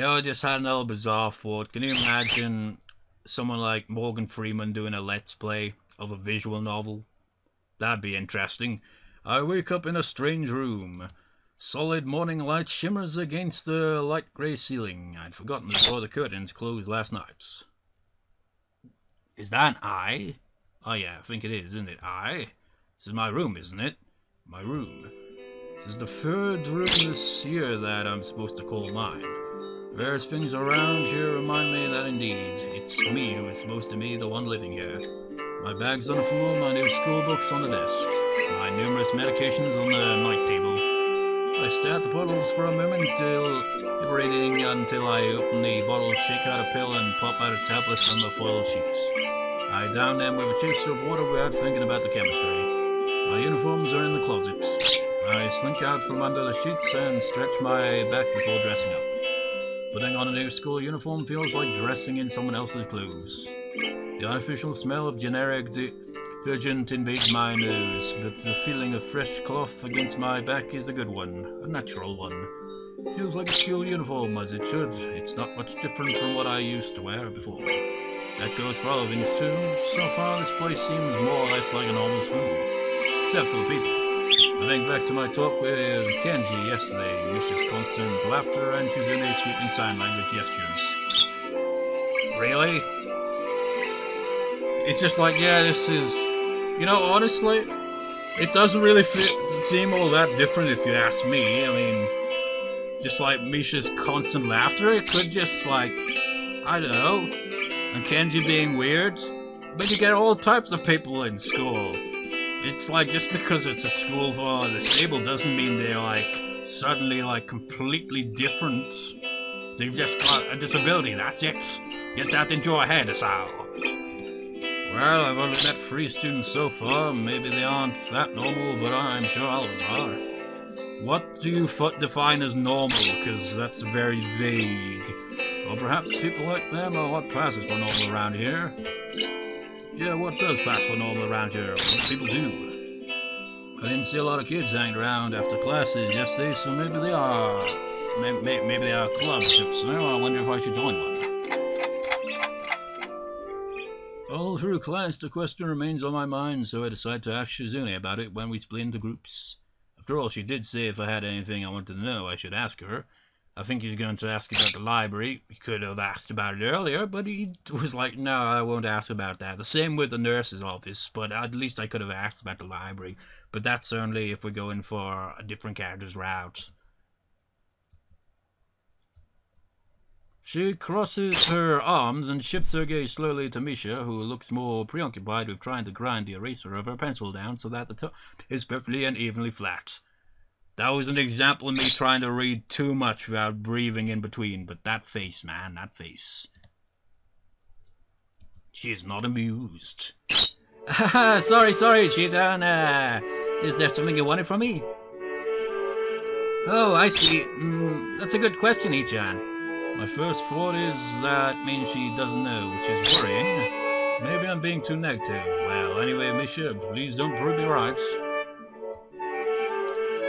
I just had another bizarre thought. Can you imagine someone like Morgan Freeman doing a let's play of a visual novel? That'd be interesting. I wake up in a strange room. Solid morning light shimmers against the light grey ceiling. I'd forgotten to draw the curtains closed last night. Is that an eye? Oh yeah, I think it is, isn't it? Eye? This is my room, isn't it? My room. This is the third room this year that I'm supposed to call mine. Various things around here remind me that indeed, it's me who is supposed to be the one living here. My bag's on the floor, my new school books on the desk, my numerous medications on the night table. I stare at the bottles for a moment, liberating until I open the bottles, shake out a pill, and pop out a tablet from the foil sheets. I down them with a chaser of water without thinking about the chemistry. My uniforms are in the closet. I slink out from under the sheets and stretch my back before dressing up. Putting on a new school uniform feels like dressing in someone else's clothes. The artificial smell of generic detergent invades my nose, but the feeling of fresh cloth against my back is a good one, a natural one. It feels like a school uniform, as it should. It's not much different from what I used to wear before. That goes for other things too. So far, this place seems more or less like a normal school, except for the people. I think back to my talk with Kenji yesterday, Misha's constant laughter and Shizune sweeping sign language gestures. Really? It's just like, yeah, this is... honestly, it doesn't really seem all that different if you ask me. I mean, just like Misha's constant laughter, it could just like, I don't know, and Kenji being weird. But you get all types of people in school. It's like, just because it's a school for the disabled doesn't mean they're like suddenly like completely different. They've just got a disability, that's it. Get that into your head, that's how. Well, I've only met 3 students so far. Maybe they aren't that normal, but I'm sure others are. What do you define as normal? Because that's very vague. Or perhaps people like them are what passes for normal around here. Yeah, what does pass for normal around here? What do people do? I didn't see a lot of kids hanging around after classes yesterday, so maybe they are... Maybe they are clubs. If so, I wonder if I should join one. All through class, the question remains on my mind, so I decide to ask Shizune about it when we split into groups. After all, she did say if I had anything I wanted to know, I should ask her. I think he's going to ask about the library. He could have asked about it earlier, but he was like, no, I won't ask about that. The same with the nurse's office, but at least I could have asked about the library. But that's only if we're going for a different character's route. She crosses her arms and shifts her gaze slowly to Misha, who looks more preoccupied with trying to grind the eraser of her pencil down so that the top is perfectly and evenly flat. That was an example of me trying to read too much without breathing in between, but that face, man, that face. She is not amused. Sorry, Cheetah. Is there something you wanted from me? Oh, I see. That's a good question, Ichan. My first thought is that means she doesn't know, which is worrying. Maybe I'm being too negative. Well, anyway, Misha, please don't prove me right.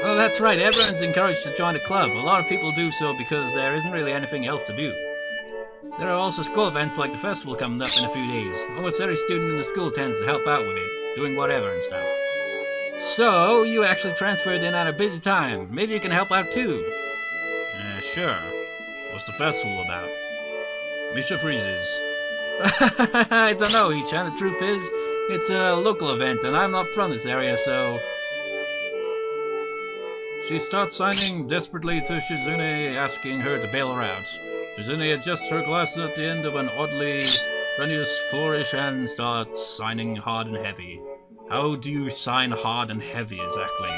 Oh, that's right. Everyone's encouraged to join a club. A lot of people do so because there isn't really anything else to do. There are also school events like the festival coming up in a few days. Almost every student in the school tends to help out with it, doing whatever and stuff. So, you actually transferred in at a busy time. Maybe you can help out too. Sure. What's the festival about? Misha freezes. I don't know, Ichan. The truth is, it's a local event, and I'm not from this area, so... She starts signing desperately to Shizune, asking her to bail her out. Shizune adjusts her glasses at the end of an oddly strenuous flourish and starts signing hard and heavy. How do you sign hard and heavy, exactly?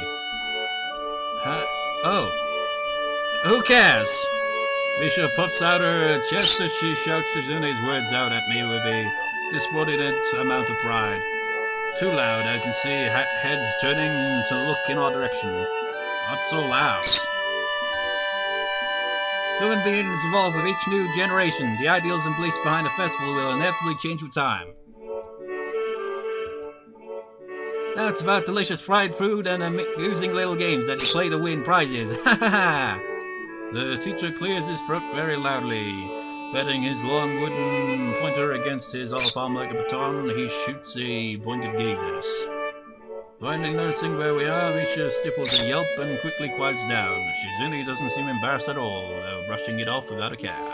Oh. Who cares? Misha puffs out her chest as she shouts Shizune's words out at me with a disproportionate amount of pride. Too loud, I can see heads turning to look in our direction. Not so loud. Human beings evolve with each new generation. The ideals and beliefs behind a festival will inevitably change with time. Now it's about delicious fried food and amusing little games that you play to win prizes. Ha ha ha! The teacher clears his throat very loudly. Betting his long wooden pointer against his other palm like a baton, he shoots a pointed gaze at us. Finally noticing where we are, Misha stifles a yelp and quickly quiets down. Shizune doesn't seem embarrassed at all, though brushing it off without a care.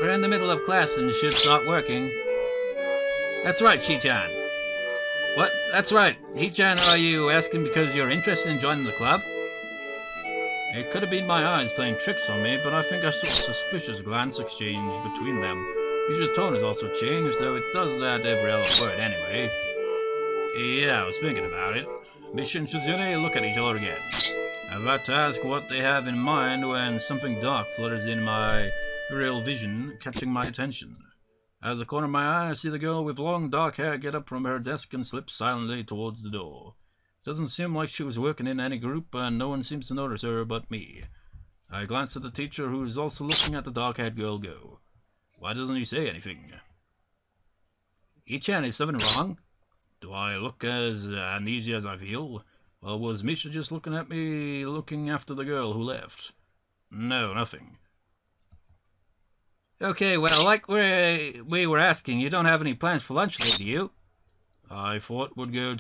We're in the middle of class and should start working. That's right, Shi-chan. What? That's right. Hi-chan, are you asking because you're interested in joining the club? It could have been my eyes playing tricks on me, but I think I saw a suspicious glance exchange between them. Misha's tone has also changed, though it does that every other word anyway. Yeah, I was thinking about it. Misha and Shizune look at each other again. I'm about to ask what they have in mind when something dark flutters in my real vision, catching my attention. Out of the corner of my eye, I see the girl with long dark hair get up from her desk and slip silently towards the door. Doesn't seem like she was working in any group, and no one seems to notice her but me. I glance at the teacher, who is also looking at the dark-haired girl go. Why doesn't he say anything? Hi-chan, is something wrong? Do I look as uneasy as I feel? Or was Misha just looking at me, looking after the girl who left? No, nothing. Okay, well, like we were asking, you don't have any plans for lunch today, do you? I thought I would go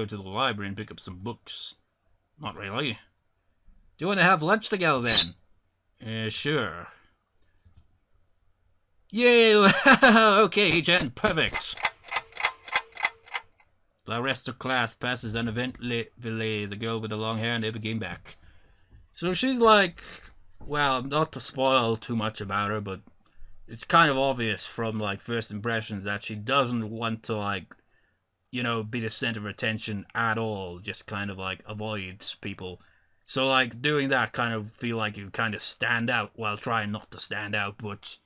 to the library and pick up some books. Not really. Do you want to have lunch together then? Sure. Yay! Okay, Hi-chan, perfect. The rest of class passes and eventually the girl with the long hair never came back. So she's like, well, not to spoil too much about her, but it's kind of obvious from like first impressions that she doesn't want to like, you know, be the center of attention at all, just kind of like avoids people. So like doing that kind of feel like you kind of stand out while trying not to stand out, but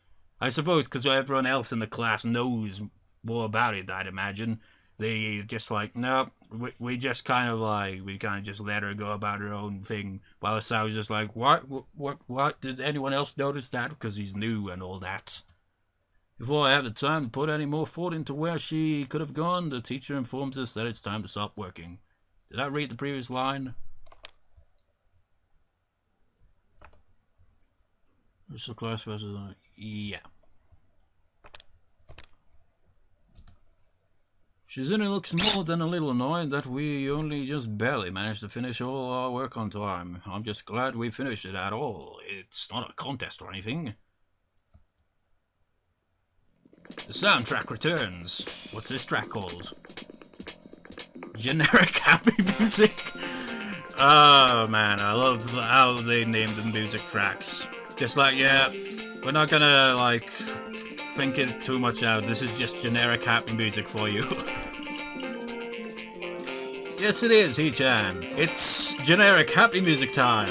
I suppose because everyone else in the class knows more about it, I'd imagine. They just like, no, we just kind of like, we kind of just let her go about her own thing. While I was just like, what, did anyone else notice that? Because he's new and all that. Before I have the time to put any more thought into where she could have gone, the teacher informs us that it's time to stop working. Did I read the previous line? So class versus... yeah. Shizune looks more than a little annoyed that we only just barely managed to finish all our work on time. I'm just glad we finished it at all. It's not a contest or anything. The soundtrack returns. What's this track called? Generic happy music? Oh man, I love how they named the music tracks. Just like, yeah, we're not gonna like think it too much out. This is just generic happy music for you. Yes it is, Hi-chan. It's generic happy music time.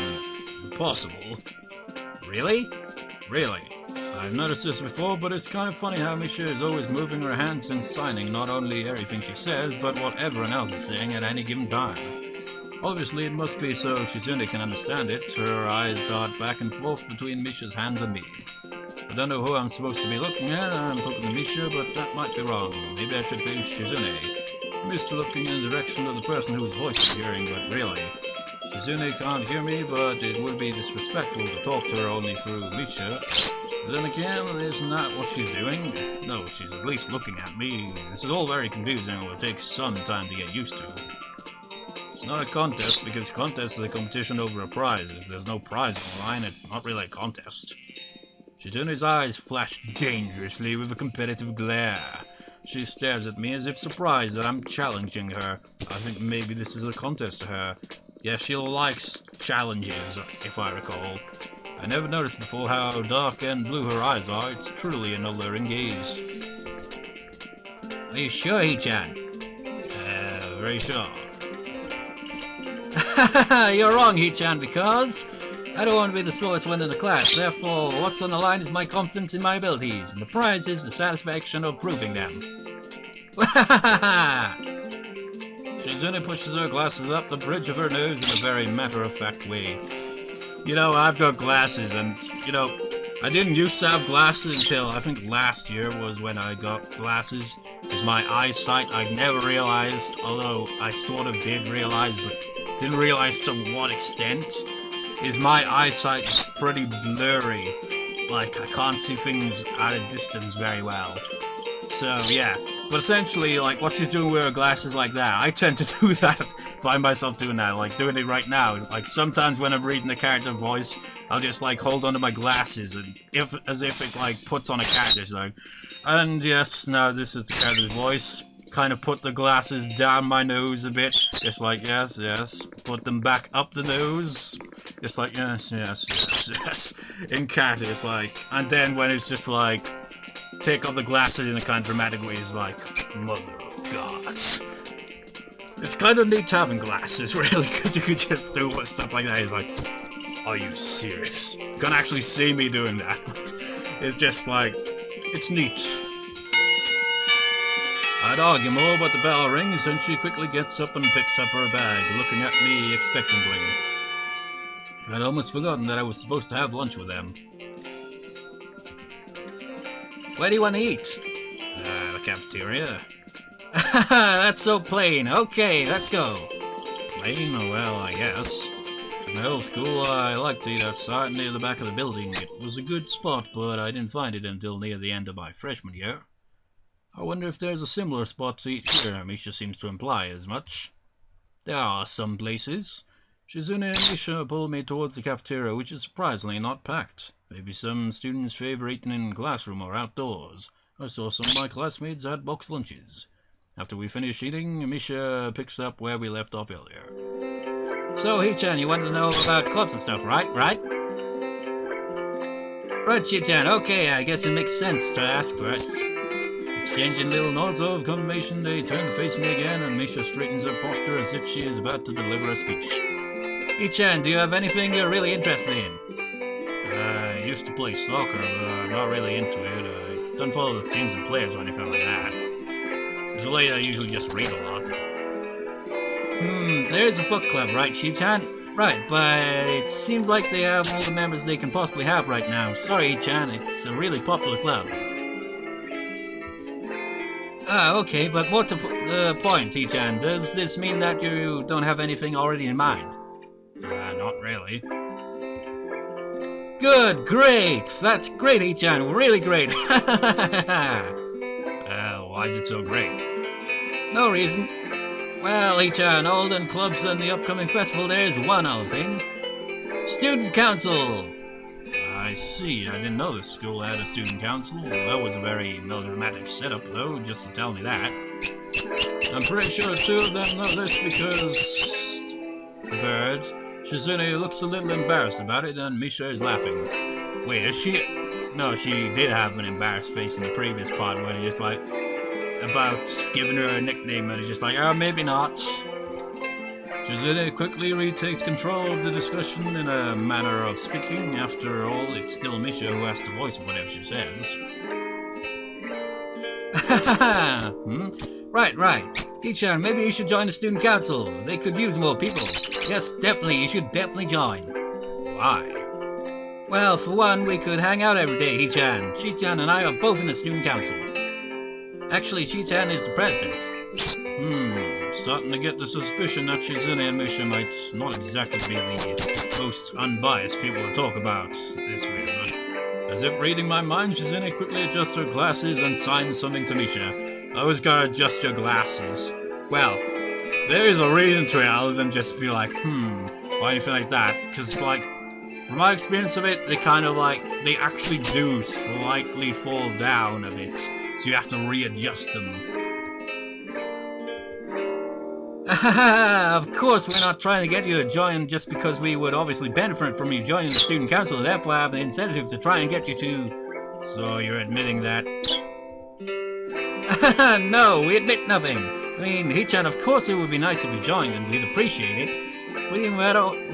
Impossible. Really? Really? I've noticed this before, but it's kind of funny how Misha is always moving her hands and signing not only everything she says, but what everyone else is saying at any given time. Obviously, it must be so Shizune can understand it. Her eyes dart back and forth between Misha's hands and me. I don't know who I'm supposed to be looking at. I'm looking at Misha, but that might be wrong. Maybe I should be Shizune. I'm used to looking in the direction of the person whose voice I'm hearing, but really. Shizune can't hear me, but it would be disrespectful to talk to her only through Misha. But then again, isn't that what she's doing? No, she's at least looking at me. This is all very confusing and will take some time to get used to. It's not a contest, because contest is a competition over a prize. If there's no prize on the line, it's not really a contest. Shizune's eyes flash dangerously with a competitive glare. She stares at me as if surprised that I'm challenging her. I think maybe this is a contest to her. Yeah, she likes challenges, if I recall. I never noticed before how dark and blue her eyes are. It's truly an alluring gaze. Are you sure, Hi-chan? Very sure. You're wrong, Hi-chan, because I don't want to be the slowest one in the class. Therefore, what's on the line is my confidence in my abilities, and the prize is the satisfaction of proving them. Shizune pushes her glasses up the bridge of her nose in a very matter-of-fact way. You know, I've got glasses, and, you know, I didn't used to have glasses until I think last year was when I got glasses. Because my eyesight, I never realized, although I sort of did realize, but didn't realize to what extent, is my eyesight is pretty blurry. Like, I can't see things at a distance very well. So, yeah. But essentially, like, what she's doing with her glasses like that, I tend to do that, find myself doing that, like, doing it right now. Like, sometimes when I'm reading the character voice, I'll just, like, hold onto my glasses, and as if it, like, puts on a character's, like, and yes, now this is the character's voice. Kind of put the glasses down my nose a bit, just like, yes, yes, put them back up the nose, just like, yes, yes, yes, yes, in character, it's like, and then when it's just like, take off the glasses in a kind of dramatic way, it's like, Mother of God. It's kind of neat having glasses, really, because you could just do stuff like that. It's like, are you serious? You can't actually see me doing that, but it's just like, it's neat. I'd argue more, but the bell rings, and she quickly gets up and picks up her bag, looking at me expectantly. I'd almost forgotten that I was supposed to have lunch with them. Where do you want to eat? The cafeteria. That's so plain. Okay, let's go. Plain? Oh, well, I guess. At my old school, I liked to eat outside near the back of the building. It was a good spot, but I didn't find it until near the end of my freshman year. I wonder if there's a similar spot to eat here. Misha seems to imply as much. There are some places. Shizune and Misha pulled me towards the cafeteria, which is surprisingly not packed. Maybe some students favor eating in classroom or outdoors. I saw some of my classmates had box lunches. After we finish eating, Misha picks up where we left off earlier. So, Hee-chan, you want to know about clubs and stuff, right? Right, Hee-chan. Okay, I guess it makes sense to ask first. Exchanging little nods of confirmation, they turn to face me again, and Misha straightens her posture as if she is about to deliver a speech. Hee-chan, do you have anything you're really interested in? I used to play soccer, but I'm not really into it. I don't follow the teams and players or anything like that. As a lady, I usually just read a lot. There's a book club, right, Hee-chan? Right, but it seems like they have all the members they can possibly have right now. Sorry, Hee-chan, it's a really popular club. Okay, but more to the point, Hee-chan, does this mean that you don't have anything already in mind? Not really. Good, great! That's great, Hee-chan, really great! Why is it so great? No reason. Well, Hee-chan, all the clubs and the upcoming festival, there's one other thing. Student Council! I see. I didn't know this school had a student council. That was a very melodramatic setup, though, just to tell me that. I'm pretty sure two of them know this because... Bird. Shizune looks a little embarrassed about it, and Misha is laughing. Wait, is she... No, she did have an embarrassed face in the previous part, where it's just like... About giving her a nickname, and it's just like, oh, maybe not. Shizune quickly retakes control of the discussion in a manner of speaking. After all, it's still Misha who has to voice whatever she says. Right. Hee-chan, maybe you should join the student council. They could use more people. Yes, definitely, you should definitely join. Why? Well, for one, we could hang out every day, Hee-chan. Shi-chan and I are both in the student council. Actually, Shi-chan is the president. Starting to get the suspicion that Shizune and Misha might not exactly be the most unbiased people to talk about this way, but as if reading my mind, Shizune quickly adjusts her glasses and signs something to Misha. I always gotta adjust your glasses. Well, there is a reason to it other than just be like, or anything like that, because, like, from my experience of it, they kind of, like, they actually do slightly fall down a bit, so you have to readjust them. Of course, we're not trying to get you to join just because we would obviously benefit from you joining the student council, therefore have the incentive to try and get you to... So you're admitting that? No, we admit nothing. I mean, Hee-chan, of course it would be nice if you joined, and we'd appreciate it. But even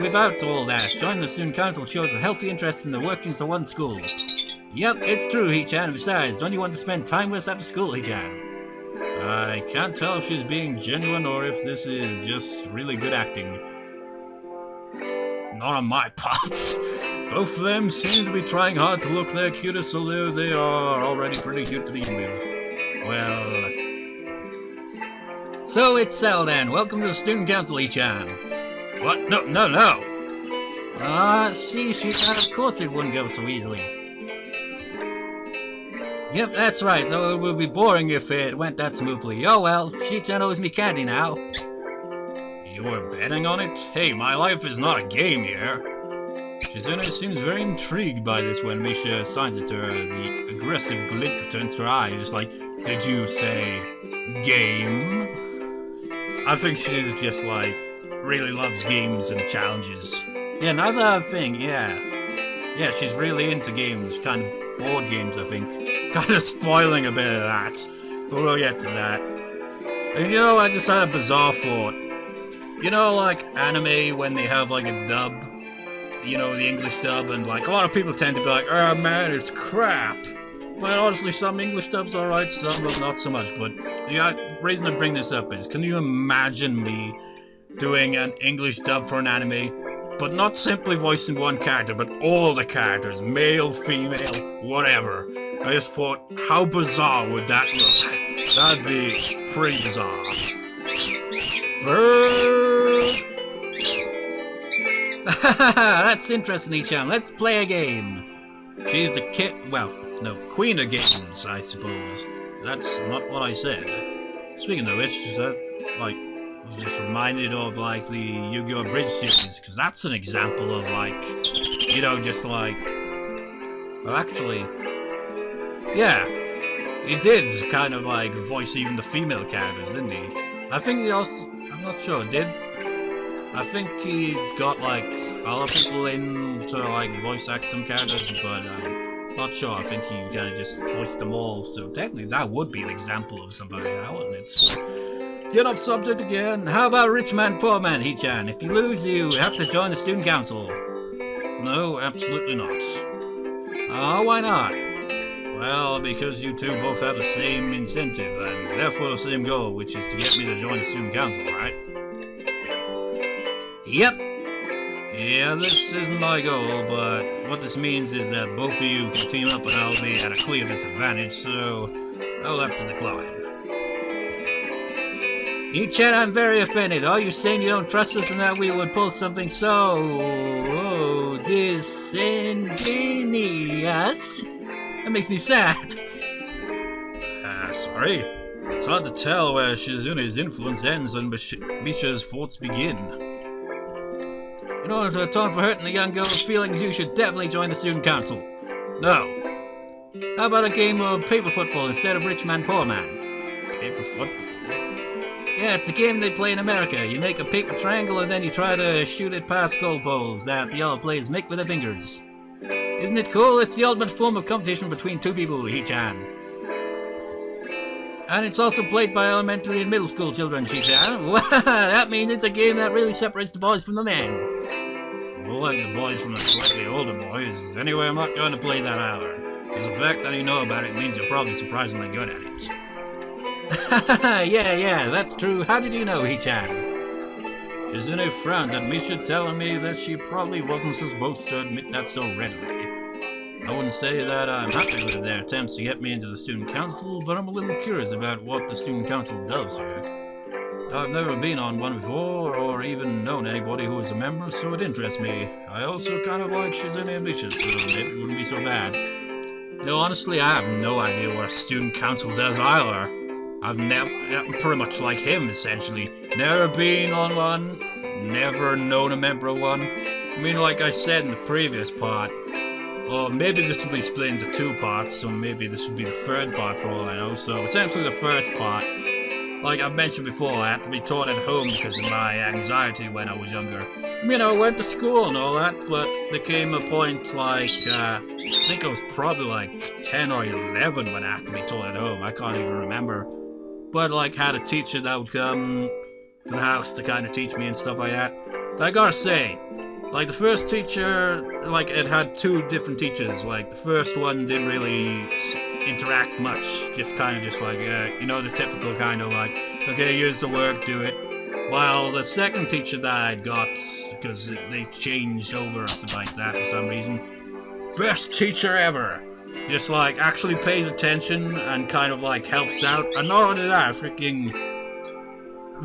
without all that, joining the student council shows a healthy interest in the workings of one school. Yep, it's true, Hee-chan. Besides, don't you want to spend time with us after school, Hee-chan? I can't tell if she's being genuine or if this is just really good acting. Not on my part. Both of them seem to be trying hard to look their cutest, although they are already pretty cute to begin with. Well... So it's settled then. Welcome to the student council, Hee-chan. What? No, no, no! See, of course it wouldn't go so easily. Yep, that's right, though it would be boring if it went that smoothly. Oh well, Shizune owes me candy now. You were betting on it? Hey, my life is not a game here. Shizune seems very intrigued by this when Misha assigns it to her. The aggressive glint returns to her eyes, just like, did you say game? I think she's just like, really loves games and challenges. Yeah, now that I think, yeah, she's really into games, kind of board games, I think. Kind of spoiling a bit of that, but we'll get to that. And you know, I just had a bizarre thought. You know, like anime when they have like a dub, you know, the English dub, and like a lot of people tend to be like, oh man, it's crap. But honestly, some English dubs are alright, some not so much. But the reason I bring this up is, can you imagine me doing an English dub for an anime, but not simply voicing one character, but all the characters, male, female, whatever. I just thought, how bizarre would that look? That'd be pretty bizarre. That's interesting, Ichan. Let's play a game. She's the queen of games, I suppose. That's not what I said. Speaking of which, I was just reminded of like the Yu-Gi-Oh! Bridge series, because that's an example of like, you know, just like, well, actually, yeah, he did kind of like voice even the female characters, didn't he? I think he also, I'm not sure, did. I think he got like other people in to like voice act some characters, but I'm not sure. I think he kind of just voiced them all, so technically that would be an example of somebody now, and it's... Get off subject again. How about rich man, poor man, Hichan? If you lose, you have to join the student council. No, absolutely not. Oh, why not? Well, because you two both have the same incentive, and therefore the same goal, which is to get me to join the student council, right? Yep. Yeah, this isn't my goal, but what this means is that both of you can team up and I'll be at a clear disadvantage, so I'll have to decline. Ichan, I'm very offended. Are you saying you don't trust us and that we would pull something so disingenuous? That makes me sad. Sorry. It's hard to tell where Shizune's influence ends and Misha's thoughts begin. In order to atone for hurting the young girl's feelings, you should definitely join the student council. No. How about a game of paper football instead of rich man, poor man? Paper football? Yeah, it's a game they play in America. You make a paper triangle and then you try to shoot it past goal poles that the other players make with their fingers. Isn't it cool? It's the ultimate form of competition between two people, Hichan. And it's also played by elementary and middle school children, Hichan. That means it's a game that really separates the boys from the men. Well, like the boys from the slightly older boys. Anyway, I'm not going to play that either. Because the fact that you know about it means you're probably surprisingly good at it. Yeah, that's true. How did you know, Hichan? Shizune frowned at Misha, telling me that she probably wasn't supposed to admit that so readily. I wouldn't say that I'm happy with their attempts to get me into the student council, but I'm a little curious about what the student council does here. I've never been on one before, or even known anybody who is a member, so it interests me. I also kind of like Shizune and Misha, so maybe it wouldn't be so bad. You know, honestly, I have no idea what a student council does either. I'm pretty much like him, essentially. Never been on one, never known a member of one. I mean, like I said in the previous part, or maybe this will be split into two parts, so maybe this will be the third part for all I know. So essentially the first part, like I mentioned before, I had to be taught at home because of my anxiety when I was younger. You know, I went to school and all that, but there came a point like, I think I was probably like 10 or 11 when I had to be taught at home. I can't even remember. But like had a teacher that would come to the house to kind of teach me and stuff like that. I gotta say, like the first teacher, like it had two different teachers. Like the first one didn't really interact much, just kind of just like, you know, the typical kind of like, okay, here's the work, do it. While the second teacher that I got, because they changed over or something like that for some reason, best teacher ever. Just like actually pays attention and kind of like helps out. And not only that, freaking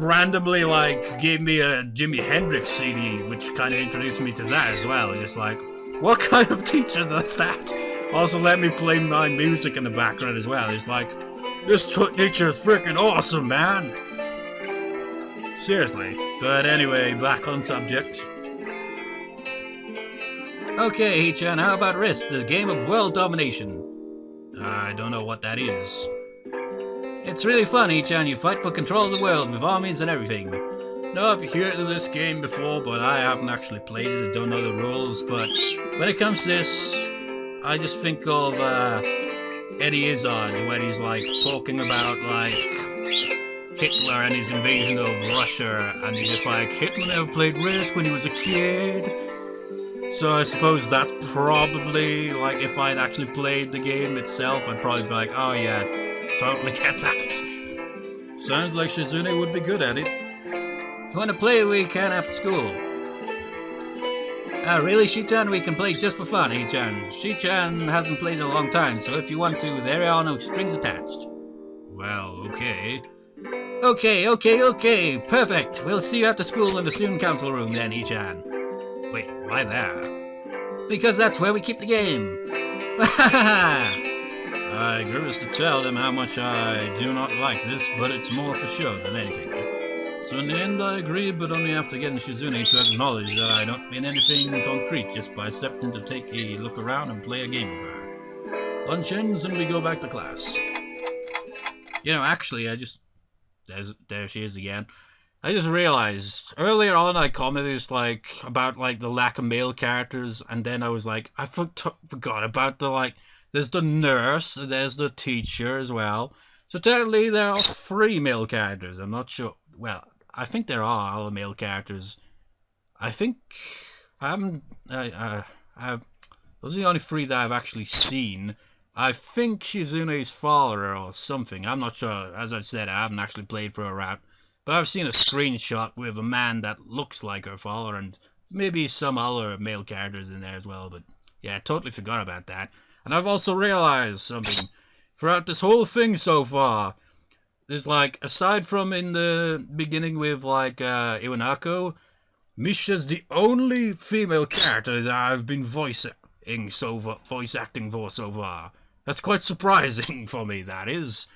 randomly like gave me a Jimi Hendrix CD, which kind of introduced me to that as well. Just like, what kind of teacher does that? Also let me play my music in the background as well. It's like, this teacher is freaking awesome, man. Seriously. But anyway, back on subject. Okay, Hee-chan, how about Risk, the game of world domination? I don't know what that is. It's really fun, Hee-chan. You fight for control of the world with armies and everything. No, I've heard of this game before, but I haven't actually played it. I don't know the rules, but when it comes to this, I just think of Eddie Izzard, when he's like talking about like Hitler and his invasion of Russia, and he's just like, Hitler never played Risk when he was a kid. So I suppose that's probably, like, if I'd actually played the game itself, I'd probably be like, oh yeah, totally get that. Sounds like Shizune would be good at it. If you want to play, we can after school. Really, Shi-chan? We can play just for fun, Hee-chan. Shi-chan hasn't played in a long time, so if you want to, there are no strings attached. Well, okay. Okay, perfect. We'll see you after school in the student council room then, Hee-chan. Wait, why there? Because that's where we keep the game. I grimace to tell them how much I do not like this, but it's more for show than anything. So in the end I agree, but only after getting Shizune to acknowledge that I don't mean anything concrete just by stepping to take a look around and play a game with her. Lunch ends and we go back to class. You know, actually, there she is again. I just realized, earlier on I commented like about like the lack of male characters, and then I was like, I forgot about the like, there's the nurse, there's the teacher as well. So technically there are 3 male characters. I'm not sure. Well, I think there are other male characters. I think I haven't. Those are the only 3 that I've actually seen. I think Shizune's father or something. I'm not sure. As I said, I haven't actually played for a route. But I've seen a screenshot with a man that looks like her father, and maybe some other male characters in there as well. But yeah, I totally forgot about that. And I've also realized something. Throughout this whole thing so far, there's like, aside from in the beginning with like Iwanako, Misha's the only female character that I've been voice acting for so far. That's quite surprising for me, that is.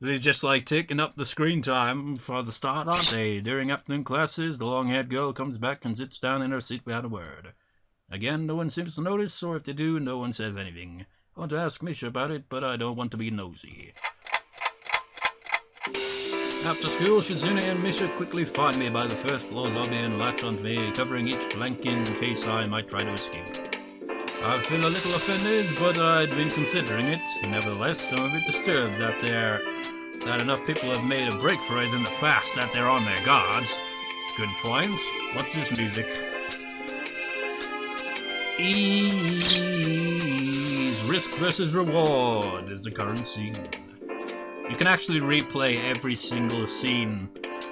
They're just like taking up the screen time for the start, aren't they? During afternoon classes, the long-haired girl comes back and sits down in her seat without a word. Again, no one seems to notice, or if they do, no one says anything. I want to ask Misha about it, but I don't want to be nosy. After school, Shizune and Misha quickly find me by the first floor lobby and latch onto me, covering each flank in case I might try to escape. I feel a little offended, but I'd been considering it. Nevertheless, I'm a bit disturbed that enough people have made a break for it in the past that they're on their guards. Good point. What's this music? Ease. Risk versus reward is the current scene. You can actually replay every single scene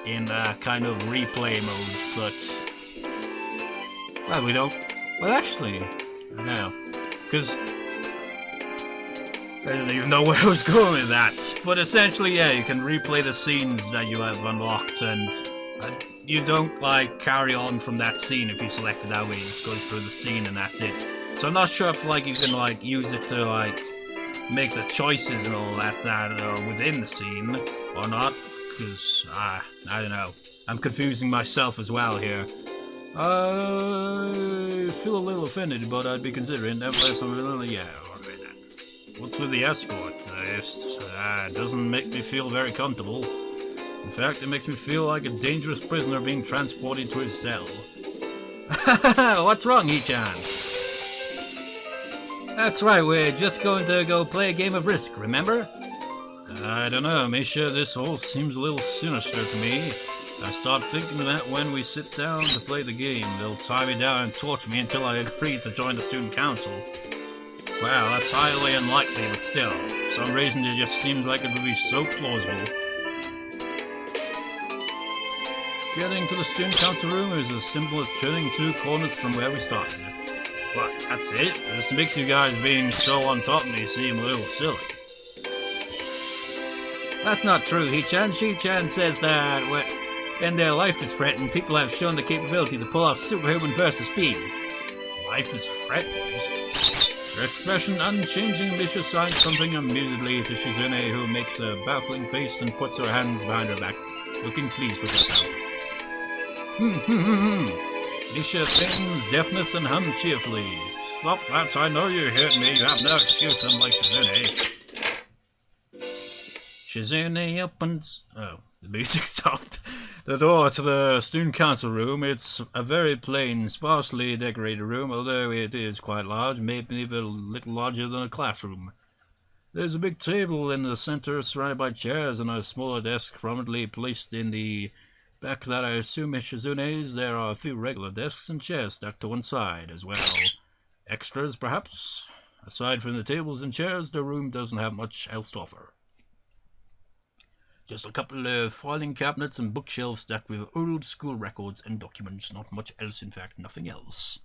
in kind of replay mode, but... Well, we don't... Well, actually... No. Because... I don't even know where I was going with that. But essentially, yeah, you can replay the scenes that you have unlocked, and you don't, like, carry on from that scene if you select it that way. You just go through the scene and that's it. So I'm not sure if, like, you can, like, use it to, like... make the choices and all that are within the scene or not, because I don't know, I'm confusing myself as well here. I feel a little offended, but I'd be considering. Nevertheless, I'm a little, yeah, alright then. What's with the escort? This doesn't make me feel very comfortable. In fact, it makes me feel like a dangerous prisoner being transported to his cell. What's wrong, Hee-chan? That's right, we're just going to go play a game of Risk, remember? I don't know, Misha, this all seems a little sinister to me. I start thinking that when we sit down to play the game, they'll tie me down and torture me until I agree to join the student council. Well, that's highly unlikely, but still, for some reason it just seems like it would be so plausible. Getting to the student council room is as simple as turning 2 corners from where we started. What, that's it? This makes you guys being so on top of me seem a little silly. That's not true, Hee-chan. Shi-chan says that when their life is threatened, people have shown the capability to pull off superhuman bursts of speed. Life is threatened? Her expression unchanging, Misha signs something amusedly to Shizune, who makes a baffling face and puts her hands behind her back, looking pleased with herself. Misha feigns deafness and hums cheerfully. Stop that, I know you heard me, you have no excuse, unlike Shizune. Shizune opens... Oh, the music stopped. The door to the student council room. It's a very plain, sparsely decorated room, although it is quite large, maybe even a little larger than a classroom. There's a big table in the center surrounded by chairs and a smaller desk prominently placed in the back that I assume is Shizune's. There are a few regular desks and chairs stuck to one side as well. Extras, perhaps? Aside from the tables and chairs, the room doesn't have much else to offer. Just a couple of filing cabinets and bookshelves stacked with old school records and documents. Not much else, in fact, nothing else.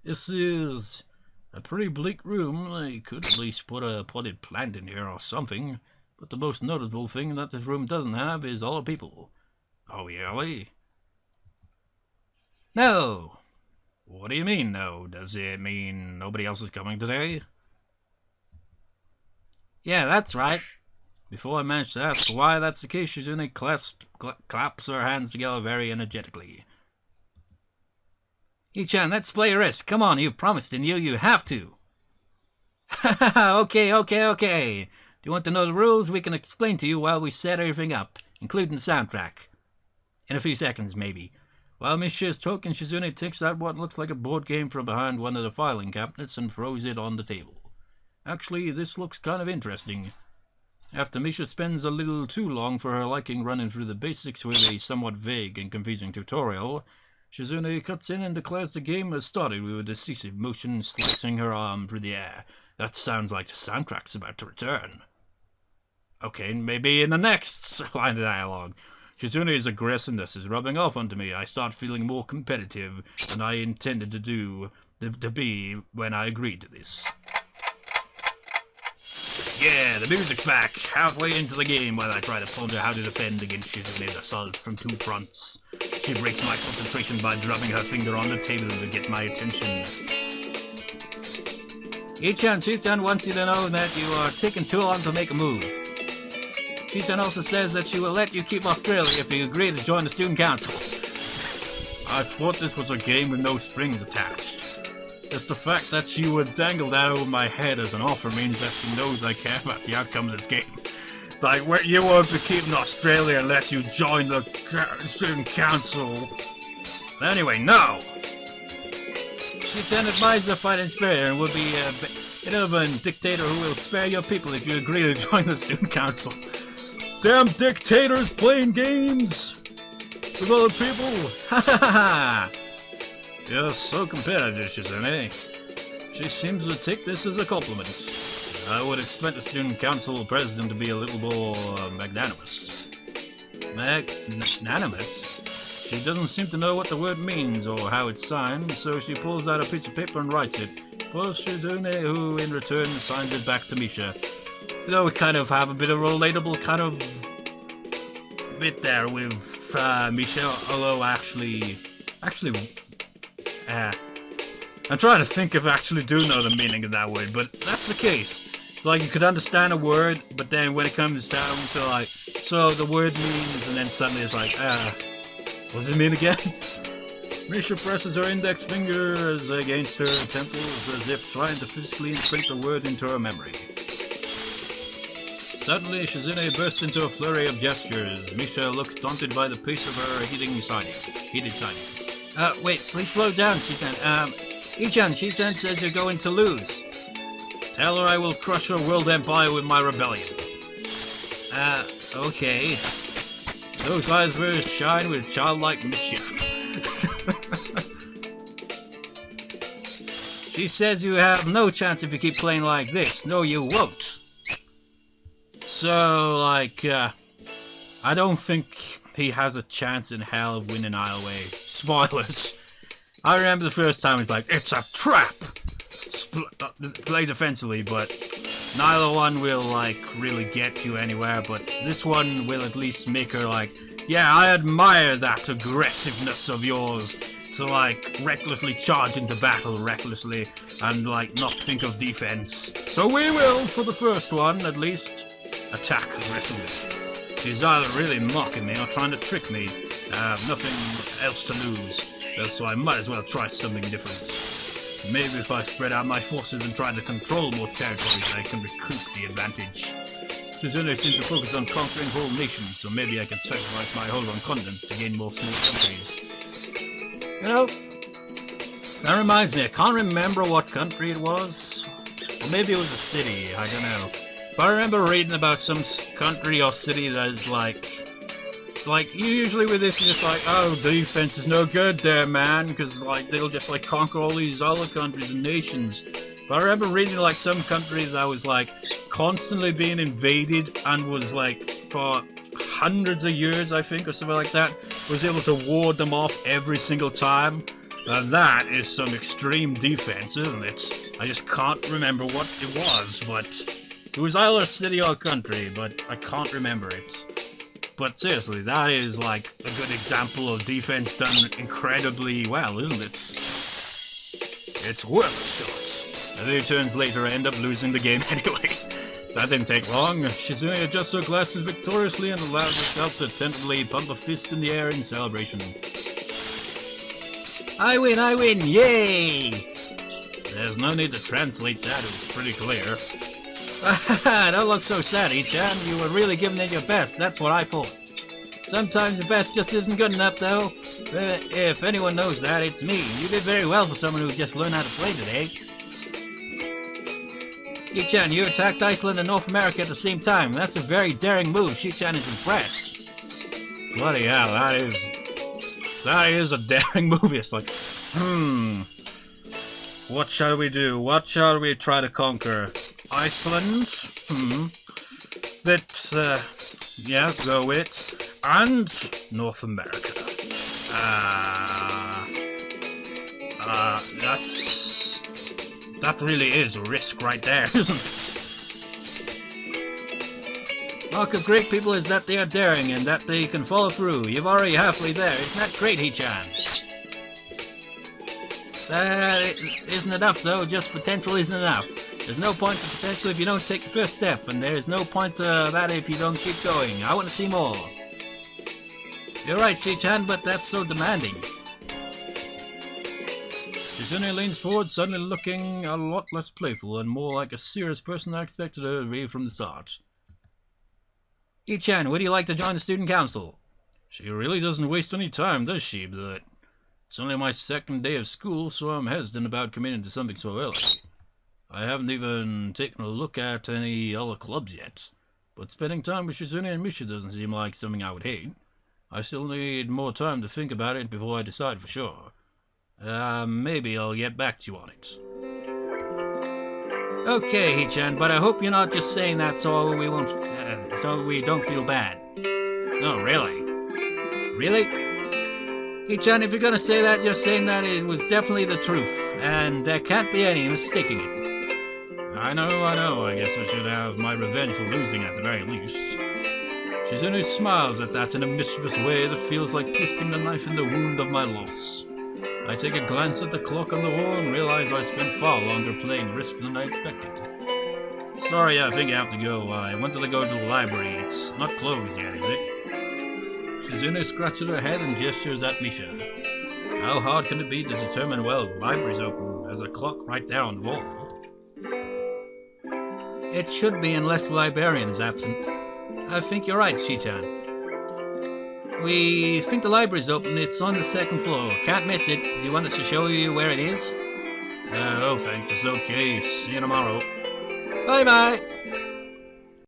This is a pretty bleak room. They could at least put a potted plant in here or something. But the most notable thing that this room doesn't have is all the people. Oh, really? No! What do you mean, no? Does it mean nobody else is coming today? Yeah, that's right. Before I manage to ask why that's the case, Shizune claps her hands together very energetically. Ichan, let's play a risk. Come on, you promised, didn't you? You have to. Okay. Do you want to know the rules? We can explain to you while we set everything up, including the soundtrack. In a few seconds, maybe. While Misha is talking, Shizune takes out what looks like a board game from behind one of the filing cabinets and throws it on the table. Actually, this looks kind of interesting. After Misha spends a little too long for her liking running through the basics with a somewhat vague and confusing tutorial, Shizune cuts in and declares the game has started with a decisive motion slicing her arm through the air. That sounds like the soundtrack's about to return. Okay, maybe in the next line of dialogue. Shizune's aggressiveness is rubbing off onto me. I start feeling more competitive than I intended to be when I agreed to this. Yeah, the music's back, halfway into the game while I try to ponder how to defend against Shizune's assault from two fronts. She breaks my concentration by drumming her finger on the table to get my attention. Ichan wants you to know that you are taking too long to make a move. Shitan also says that she will let you keep Australia if you agree to join the student council. I thought this was a game with no strings attached. Just the fact that she would dangle that over my head as an offer means that she knows I care about the outcome of this game. Like, you won't be keeping Australia unless you join the student council. Anyway, no! Shitan admires the fighting spirit and would be a benevolent dictator who will spare your people if you agree to join the student council. Damn dictators playing games with other people! Ha ha ha! You're so competitive, Shizune. She seems to take this as a compliment. I would expect the student council president to be a little more magnanimous. Magnanimous? She doesn't seem to know what the word means or how it's signed, so she pulls out a piece of paper and writes it. For Shizune, who in return signs it back to Misha. You know, we kind of have a bit of a relatable kind of bit there with Misha, although I'm trying to think if I actually do know the meaning of that word, but that's the case. Like, you could understand a word, but then when it comes down to, like, so the word means, and then suddenly it's like, what does it mean again? Misha presses her index fingers against her temples as if trying to physically imprint the word into her memory. Suddenly, Shizune bursts into a flurry of gestures. Misha looks daunted by the pace of her heated siding. Wait, please slow down, Shitan. Ichan, Shitan says you're going to lose. Tell her I will crush her world empire with my rebellion. Okay. Those eyes will shine with childlike mischief. She says you have no chance if you keep playing like this. No, you won't. So, like, I don't think he has a chance in hell of winning either way. Spoilers. I remember the first time it's like, it's a trap! Play defensively, but neither one will, like, really get you anywhere, but this one will at least make her like, yeah, I admire that aggressiveness of yours. To, like, recklessly charge into battle recklessly and, like, not think of defense. So we will, for the first one, at least, attack aggressively. She's either really mocking me or trying to trick me. I have nothing else to lose, so I might as well try something different. Maybe if I spread out my forces and try to control more territories, I can recoup the advantage. Shizune seems to focus on conquering whole nations, so maybe I can sacrifice my hold on continents to gain more small countries. You know, that reminds me, I can't remember what country it was. Or maybe it was a city, I don't know. But I remember reading about some country or city that is like, usually with this, it's just like, oh, defense is no good there, man, because, like, they'll just, like, conquer all these other countries and nations. But I remember reading, like, some countries that was, like, constantly being invaded and was, like, for hundreds of years, I think, or something like that, was able to ward them off every single time. And that is some extreme defense, isn't it? I just can't remember what it was, but it was either a city or a country, but I can't remember it. But seriously, that is like a good example of defense done incredibly well, isn't it? It's worth a shot. A few turns later, I end up losing the game anyway. That didn't take long. Shizune adjusts her glasses victoriously and allows herself to tentatively pump a fist in the air in celebration. I win, yay! There's no need to translate that, it was pretty clear. Don't look so sad, Ichan. You were really giving it your best, that's what I thought. Sometimes the best just isn't good enough, though. If anyone knows that, it's me. You did very well for someone who just learned how to play today. Ichan, you attacked Iceland and North America at the same time. That's a very daring move. Ichan is impressed. Bloody hell, that is a daring move. It's like, what shall we do? What shall we try to conquer? Iceland? Yeah, go with. And North America. That really is a risk right there, isn't it? Mark of great people is that they are daring and that they can follow through. You're already halfway there. Isn't that great, Hichan? That isn't enough, though. Just potential isn't enough. There's no point to potential if you don't take the first step, and there's no point to that if you don't keep going. I want to see more. You're right, Hichan, but that's so demanding. Shizune leans forward, suddenly looking a lot less playful and more like a serious person I expected her to be from the start. Ichan, would you like to join the student council? She really doesn't waste any time, does she? But it's only my second day of school, so I'm hesitant about committing to something so early. I haven't even taken a look at any other clubs yet, but spending time with Shizune and Misha doesn't seem like something I would hate. I still need more time to think about it before I decide for sure. Maybe I'll get back to you on it. Okay, Hichan, but I hope you're not just saying that so we don't feel bad. No, really? Really? Hichan, if you're gonna say that, you're saying that it was definitely the truth, and there can't be any mistaking it. I know, I guess I should have my revenge for losing at the very least. Shizune smiles at that in a mischievous way that feels like twisting the knife in the wound of my loss. I take a glance at the clock on the wall and realize I spent far longer playing Risk than I expected. Sorry, I think I have to go. I wanted to go to the library. It's not closed yet, is it? Shizune scratches her head and gestures at Misha. How hard can it be to determine, well, the library's open? There's a clock right there on the wall. It should be unless the librarian is absent. I think you're right, Shichan. We think the library's open. It's on the second floor. Can't miss it. Do you want us to show you where it is? Oh, thanks. It's okay. See you tomorrow. Bye-bye.